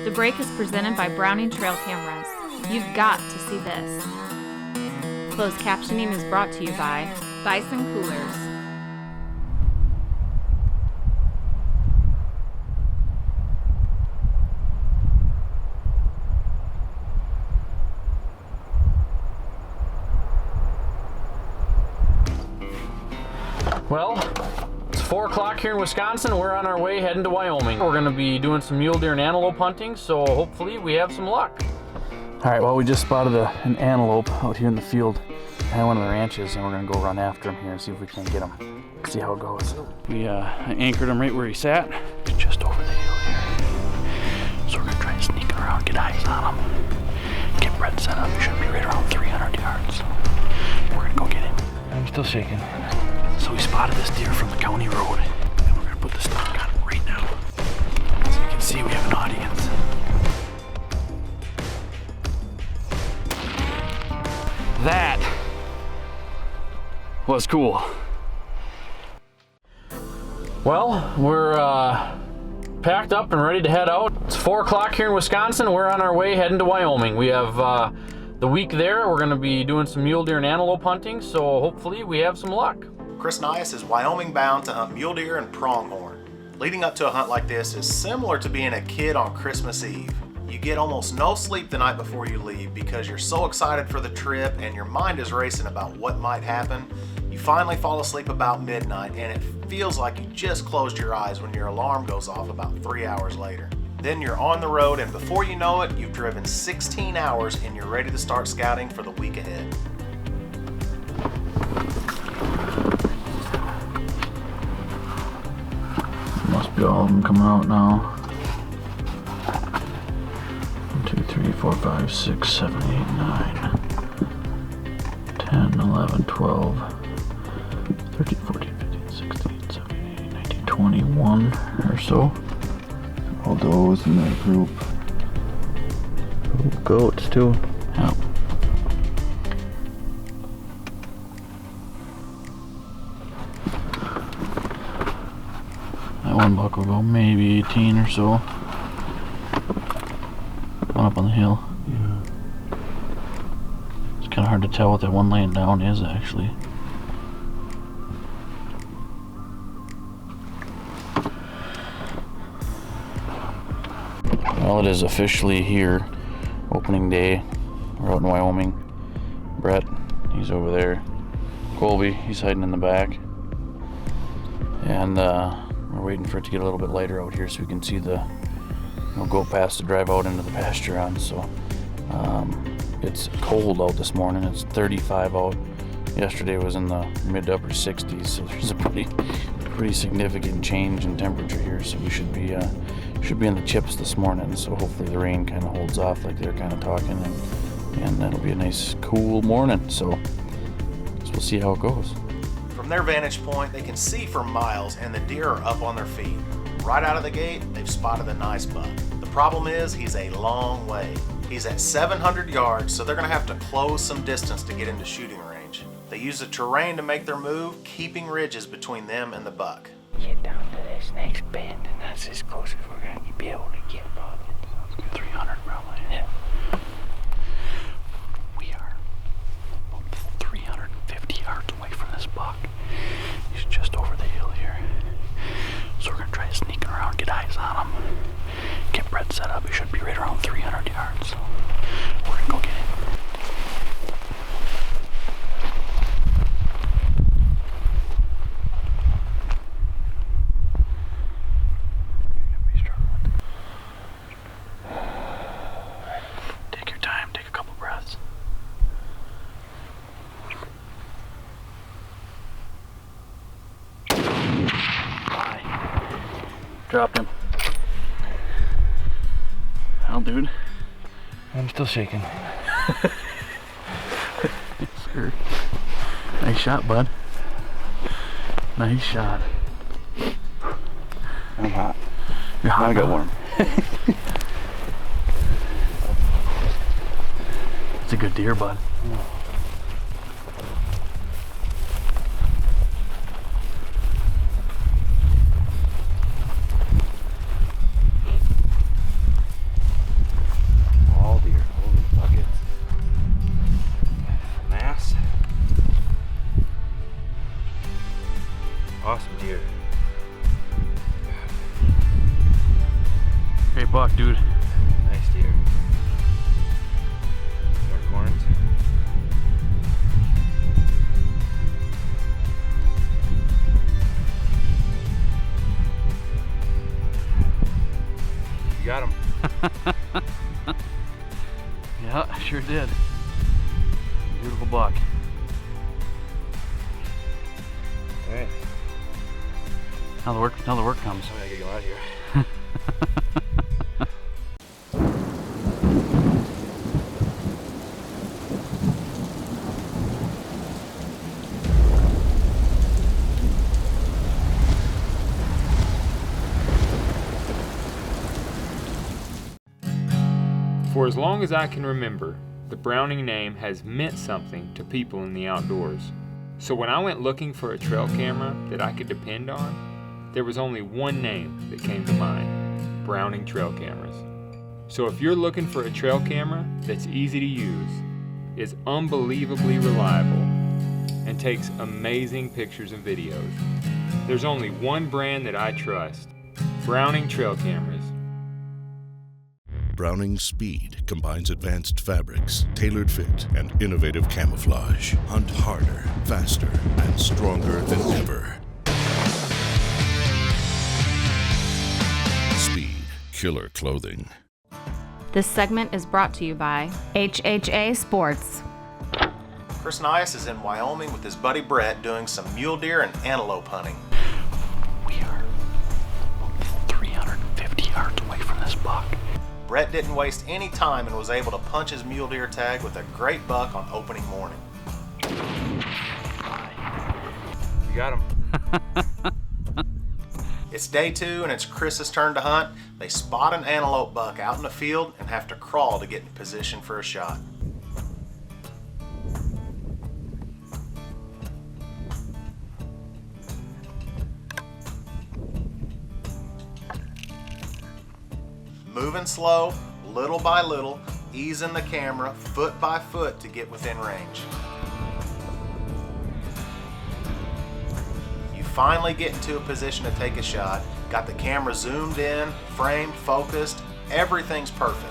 The break is presented by Browning Trail Cameras. You've got to see this. Closed captioning is brought to you by Bison Coolers. Well, it's 4 o'clock here in Wisconsin. We're on our way heading to Wyoming. We're gonna be doing some mule deer and antelope hunting, so hopefully we have some luck. All right, well, we just spotted an antelope out here in the field at one of the ranches, and we're gonna go run after him here and see if we can get him. See how it goes. We anchored him right where he sat, just over the hill here. So we're gonna try to sneak around, get eyes on him, get Brett set up. He should be right around 300 yards. We're gonna go get him. I'm still shaking. So we spotted this deer from the county road, and we're gonna put the stock on him right now. So you can see we have an audience. That was cool. Well, we're packed up and ready to head out. It's 4 o'clock here in Wisconsin. We're on our way heading to Wyoming. We have the week there. We're gonna be doing some mule deer and antelope hunting, so hopefully we have some luck. Chris Nyhus is Wyoming bound to hunt mule deer and pronghorn. Leading up to a hunt like this is similar to being a kid on Christmas Eve. You get almost no sleep the night before you leave because you're so excited for the trip and your mind is racing about what might happen. You finally fall asleep about midnight and it feels like you just closed your eyes when your alarm goes off about 3 hours later. Then you're on the road and before you know it, you've driven 16 hours and you're ready to start scouting for the week ahead. Must be all of them coming out now. 1, 2, 3, 4, 5, 6, 7, 8, 9, 10, 11, 12, 13, 14, 15, 16, 17, 18, 19, 21 or so. All those in that group. Oh, goats too. Yep. That one buck will go maybe 18 or so. Going up on the hill. Yeah. It's kind of hard to tell what that one laying down is actually. Well, it is officially here. Opening day. We're out in Wyoming. Brett, he's over there. Colby, he's hiding in the back. And we're waiting for it to get a little bit lighter out here so we can see we'll go past the drive out into the pasture on. So it's cold out this morning. It's 35 out. Yesterday was in the mid to upper 60s, so there's a pretty significant change in temperature here. So we should be in the chips this morning. So hopefully the rain kind of holds off like they're kind of talking, and that'll be a nice cool morning. So we'll see how it goes. From their vantage point, they can see for miles and the deer are up on their feet. Right out of the gate, they've spotted a nice buck. The problem is he's a long way. He's at 700 yards, so they're gonna have to close some distance to get into shooting range. They use the terrain to make their move, keeping ridges between them and the buck. Get down to this next bend, and that's as close as we're gonna be able to get, Bob. 300 probably. Yeah. We are about 350 yards away from this buck. He's just over the hill here. So we're gonna try to sneak around, get eyes on him, get Brett set up. He should be right around 300 yards. So we're gonna go get him. Take your time, take a couple breaths. Dropped him. Hell, dude. I'm still shaking. Scared. Nice shot, bud. Nice shot. I'm hot. You're hot. I got warm. It's a good deer, bud. Great buck, dude. Nice deer. Dark horns. You got him. Yeah, sure did. Beautiful buck. All right. Now the work comes. I'm gonna get going out here. For as long as I can remember, the Browning name has meant something to people in the outdoors. So when I went looking for a trail camera that I could depend on, there was only one name that came to mind: Browning trail cameras. So if you're looking for a trail camera that's easy to use, is unbelievably reliable, and takes amazing pictures and videos, there's only one brand that I trust: Browning trail cameras. Browning Speed combines advanced fabrics, tailored fit, and innovative camouflage. Hunt harder, faster, and stronger than ever. Speed, killer clothing. This segment is brought to you by HHA Sports. Chris Nyhus is in Wyoming with his buddy Brett doing some mule deer and antelope hunting. We are 350 yards away from this buck. Brett didn't waste any time and was able to punch his mule deer tag with a great buck on opening morning. You got him. It's day 2 and it's Chris's turn to hunt. They spot an antelope buck out in the field and have to crawl to get in position for a shot. Moving slow, little by little, easing the camera foot by foot to get within range. You finally get into a position to take a shot, got the camera zoomed in, framed, focused, everything's perfect.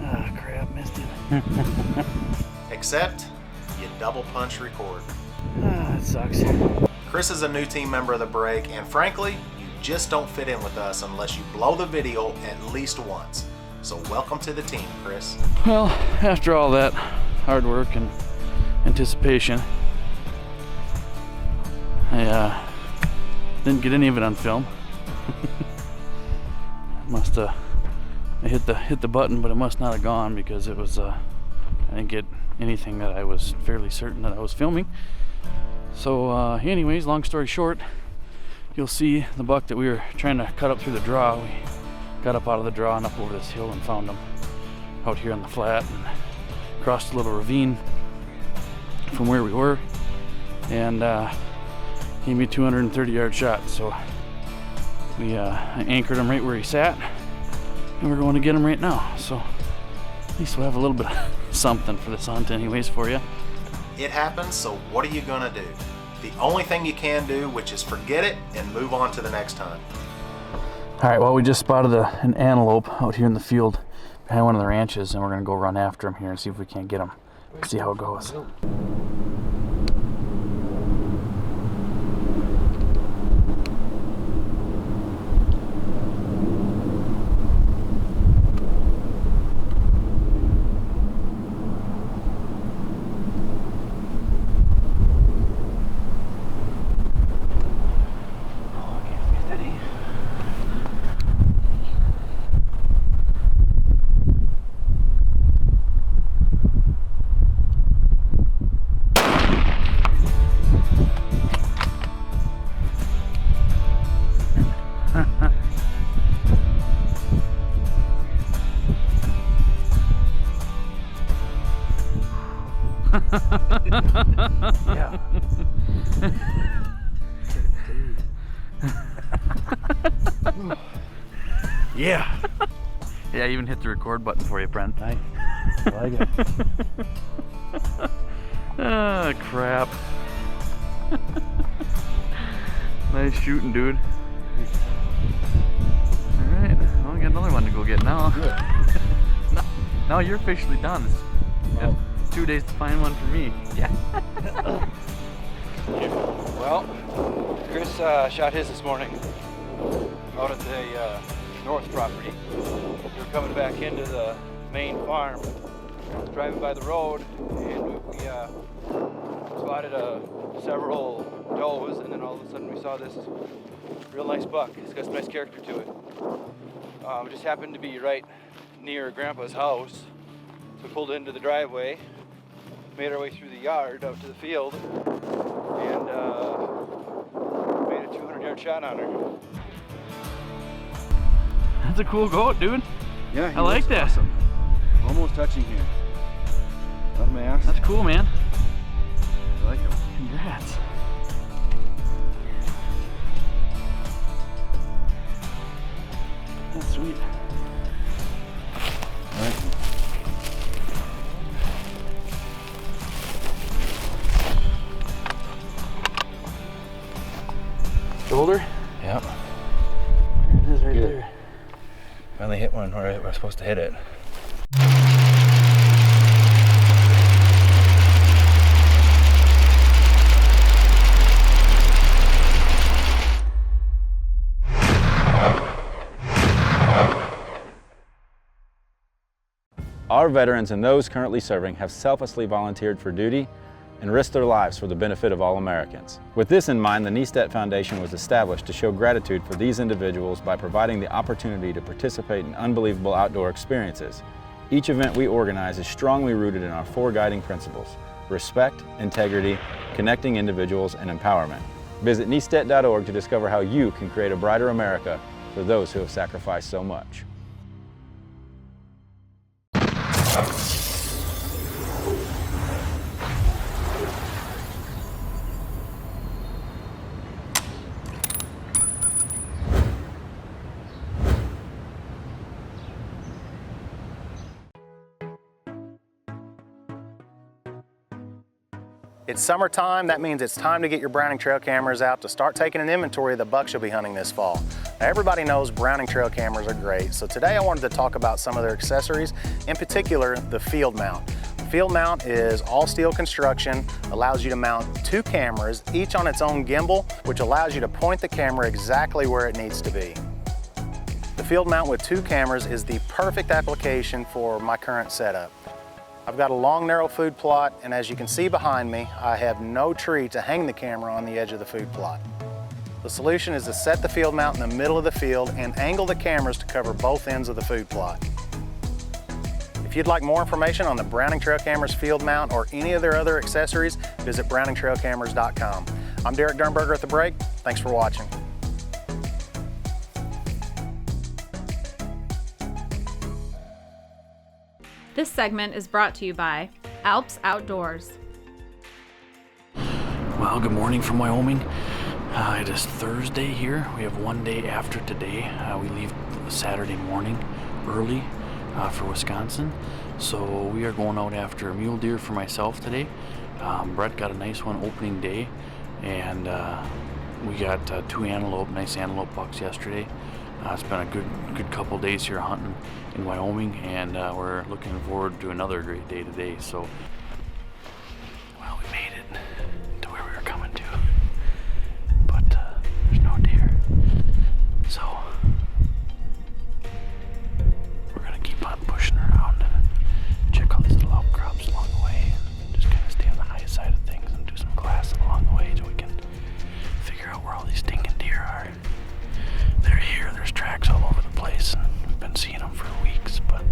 Ah, crap, missed it. Except, you double punch record. Ah, that sucks. Chris is a new team member of the break, and frankly, you just don't fit in with us unless you blow the video at least once. So welcome to the team, Chris. Well, after all that hard work and anticipation, I didn't get any of it on film. I hit the button, but it must not have gone because it was I didn't get anything that I was fairly certain that I was filming. So anyways, long story short, you'll see the buck that we were trying to cut up through the draw. We got up out of the draw and up over this hill and found him out here on the flat and crossed a little ravine from where we were, and gave me a 230-yard shot. So we anchored him right where he sat, and we're going to get him right now. So at least we'll have a little bit of something for this hunt anyways for you. It happens, so what are you gonna do? The only thing you can do, which is forget it and move on to the next hunt. All right, well, we just spotted an antelope out here in the field behind one of the ranches, and we're gonna go run after him here and see if we can't get him. See how it goes. Yeah. Yeah. Yeah, I even hit the record button for you, Brent. I like it. Ah, crap. Nice shooting, dude. Alright, well, we got another one to go get now. Now you're officially done. Got 2 days to find one for me. Yeah. Well, Chris shot his this morning out at the north property. We were coming back into the main farm, driving by the road, and we spotted several does, and then all of a sudden we saw this real nice buck. It's got some nice character to it. It just happened to be right near Grandpa's house, so we pulled into the driveway, made our way through the yard out to the field, and made a 200-yard shot on her. That's a cool goat, dude. Yeah, I like that. Awesome. Almost touching here. Not my ass. That's cool, man. I like him. Congrats. That's sweet. I like him. Shoulder? Yep. There it is right Good. there. Finally hit one where we're supposed to hit it. Our veterans and those currently serving have selflessly volunteered for duty and risked their lives for the benefit of all Americans. With this in mind, the Nyhus Foundation was established to show gratitude for these individuals by providing the opportunity to participate in unbelievable outdoor experiences. Each event we organize is strongly rooted in our 4 guiding principles: respect, integrity, connecting individuals, and empowerment. Visit nyhus.org to discover how you can create a brighter America for those who have sacrificed so much. It's summertime. That means it's time to get your Browning trail cameras out to start taking an inventory of the bucks you'll be hunting this fall. Now, everybody knows Browning trail cameras are great, so today I wanted to talk about some of their accessories, in particular the field mount. The field mount is all steel construction, allows you to mount 2 cameras, each on its own gimbal, which allows you to point the camera exactly where it needs to be. The field mount with 2 cameras is the perfect application for my current setup. I've got a long, narrow food plot, and as you can see behind me, I have no tree to hang the camera on the edge of the food plot. The solution is to set the field mount in the middle of the field and angle the cameras to cover both ends of the food plot. If you'd like more information on the Browning Trail Cameras field mount or any of their other accessories, visit browningtrailcameras.com. I'm Derek Dernberger at The Break. Thanks for watching. This segment is brought to you by Alps Outdoors. Well, good morning from Wyoming. It is Thursday here. We have one day after today. We leave Saturday morning early for Wisconsin. So we are going out after a mule deer for myself today. Brett got a nice one opening day, and we got 2 nice antelope bucks yesterday. It's been a good couple days here hunting in Wyoming, and we're looking forward to another great day today. So, well, we made it to where we were coming to, but there's no deer. So we're gonna keep on pushing around and check all these little outcrops along the way, and just kind of stay on the high side of things and do some glassing along the way so we can figure out where all these stinking deer are. They're here, there's tracks all over the place, and we've been seeing them for weeks, but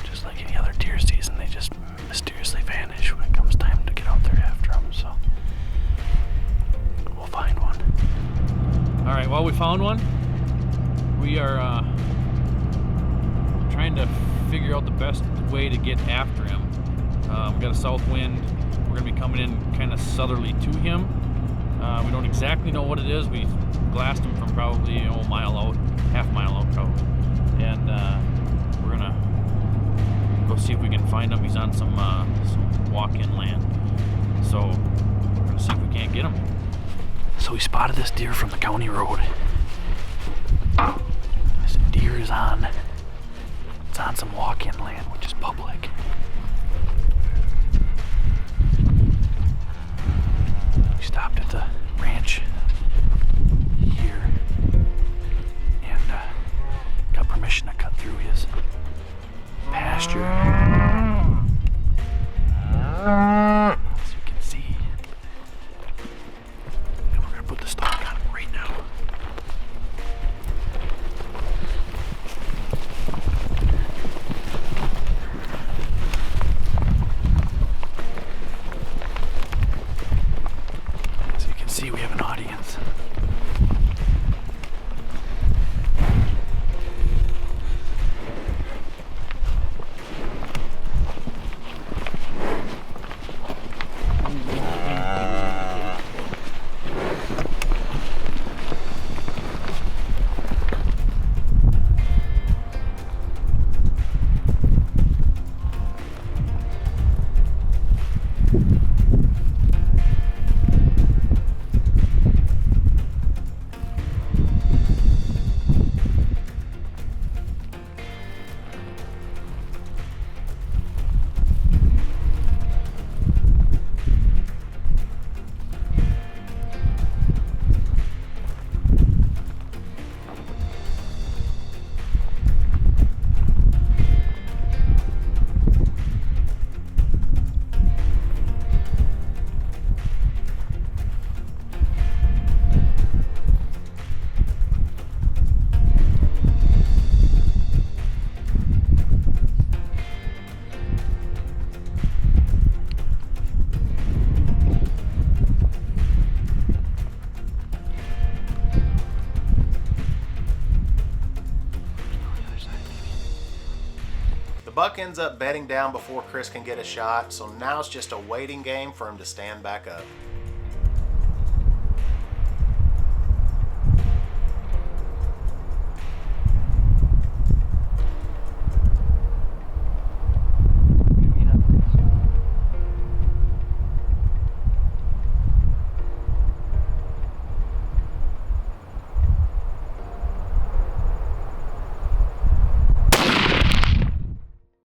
just like any other deer season, they just mysteriously vanish when it comes time to get out there after them, so we'll find one. Alright, well, we found one. We are trying to figure out the best way to get after him. We got a south wind. We're gonna be coming in kind of southerly to him. We don't exactly know what it is. We glassed him from probably a mile out, half mile out probably. And we're gonna go see if we can find him. He's on some walk-in land. So we're gonna see if we can't get him. So we spotted this deer from the county road. This deer is on, it's on some walk-in land, which is public. We stopped at the ranch here and got permission to cut through his pasture. As you can see. And we're gonna put the stalk on him right now. As you can see, we have an audience. The buck ends up bedding down before Chris can get a shot, so now it's just a waiting game for him to stand back up.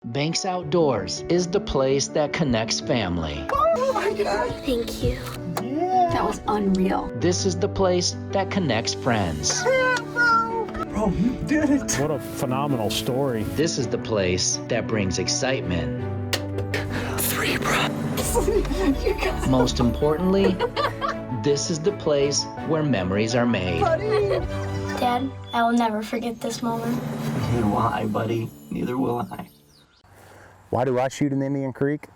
Banks Outdoors is the place that connects family. Oh my God. Thank you. Yeah. That was unreal. This is the place that connects friends. Yeah, bro, you did it. What a phenomenal story. This is the place that brings excitement. 3, bro. Most importantly, this is the place where memories are made. Buddy. Dad, I will never forget this moment. Neither will I, buddy. Neither will I. Why do I shoot in Indian Creek?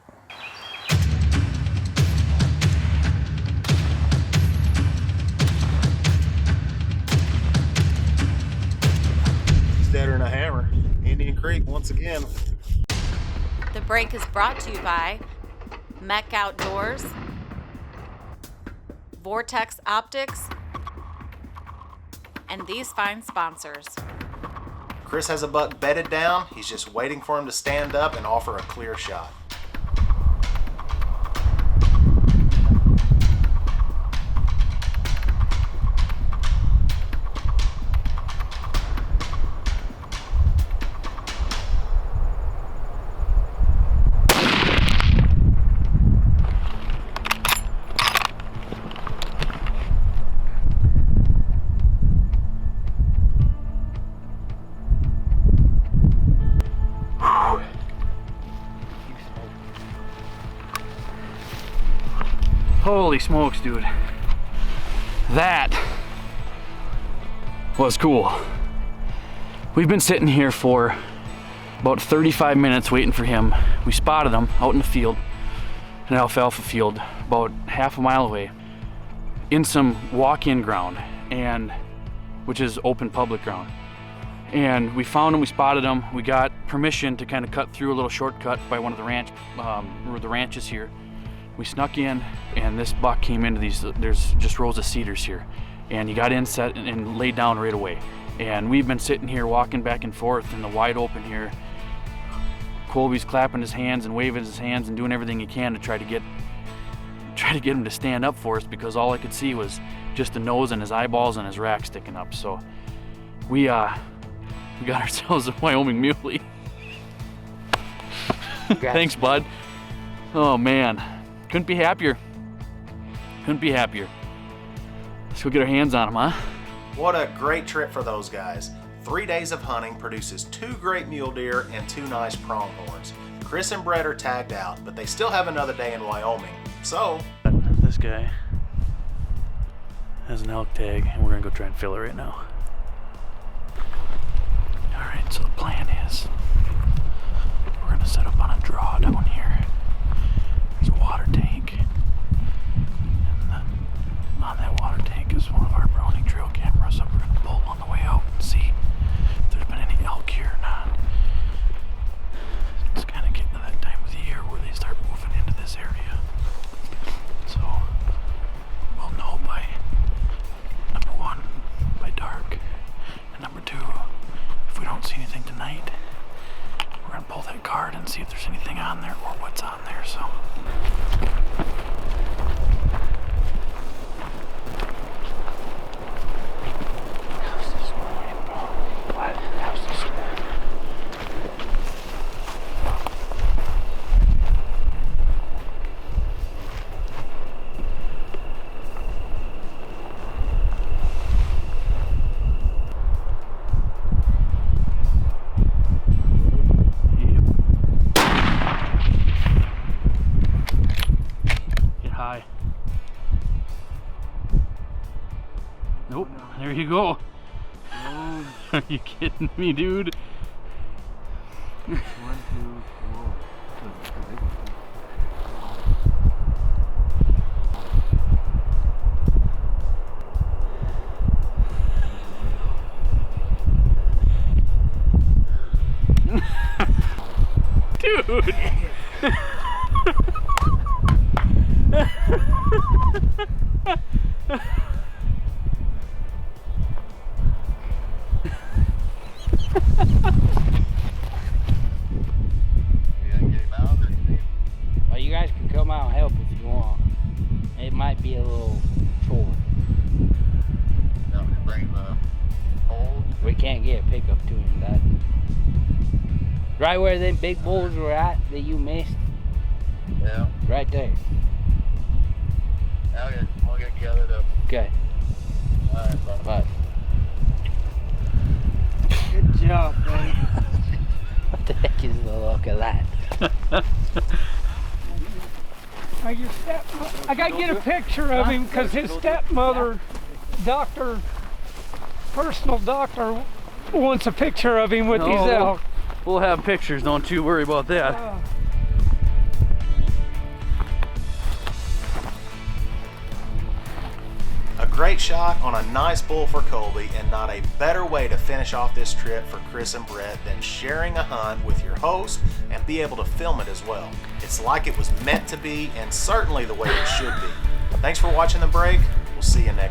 He's deader than a hammer. Indian Creek once again. The break is brought to you by Mech Outdoors, Vortex Optics, and these fine sponsors. Chris has a buck bedded down. He's just waiting for him to stand up and offer a clear shot. Holy smokes, dude. That was cool. We've been sitting here for about 35 minutes waiting for him. We spotted him out in the field, an alfalfa field, about half a mile away, in some walk-in ground, and which is open public ground. And we found him, we spotted him. We got permission to kind of cut through a little shortcut by one of the ranches here. We snuck in, and this buck came into these, there's just rows of cedars here. And he got in, set, and laid down right away. And we've been sitting here walking back and forth in the wide open here. Colby's clapping his hands and waving his hands and doing everything he can to try to get him to stand up for us, because all I could see was just the nose and his eyeballs and his rack sticking up. So we got ourselves a Wyoming muley. Thanks, bud. Oh man, couldn't be happier. Couldn't be happier. Let's go get our hands on him, huh? What a great trip for those guys. 3 days of hunting produces 2 great mule deer and 2 nice pronghorns. Chris and Brett are tagged out, but they still have another day in Wyoming. So, this guy has an elk tag, and we're gonna go try and fill it right now. All right, so the plan is we're gonna set up on a draw down here. There's a water tank, and on that water tank is one of our Browning trail cameras that we're gonna pull on the way out and see if there's been any elk here or not. It's kind of getting to that time of the year where they start moving into this area. So we'll know by, number 1, by dark, and number 2, if we don't see anything tonight, we're gonna pull that card and see if there's anything on there or what's on there. So nope, there you go. Oh. Are you kidding me, dude? 1, 2, 4. Dude! Well, you guys can come out and help if you want. It might be a little chore. Bring the poles? We can't get a pickup to him, Dad. Right where them big bulls were at that you missed? Yeah. Right there. Okay, we'll get gathered up. Okay. Alright, bye. Bye. Good job, buddy. What the heck is the look of that? I gotta get a picture of him because his stepmother, personal doctor, wants a picture of him with these elk. We'll have pictures, don't you worry about that. a great shot on a nice bull for Colby, and not a better way to finish off this trip for Chris and Brett than sharing a hunt with your host and be able to film it as well. It's like it was meant to be, and certainly the way it should be. Thanks for watching The Break. We'll see you next time.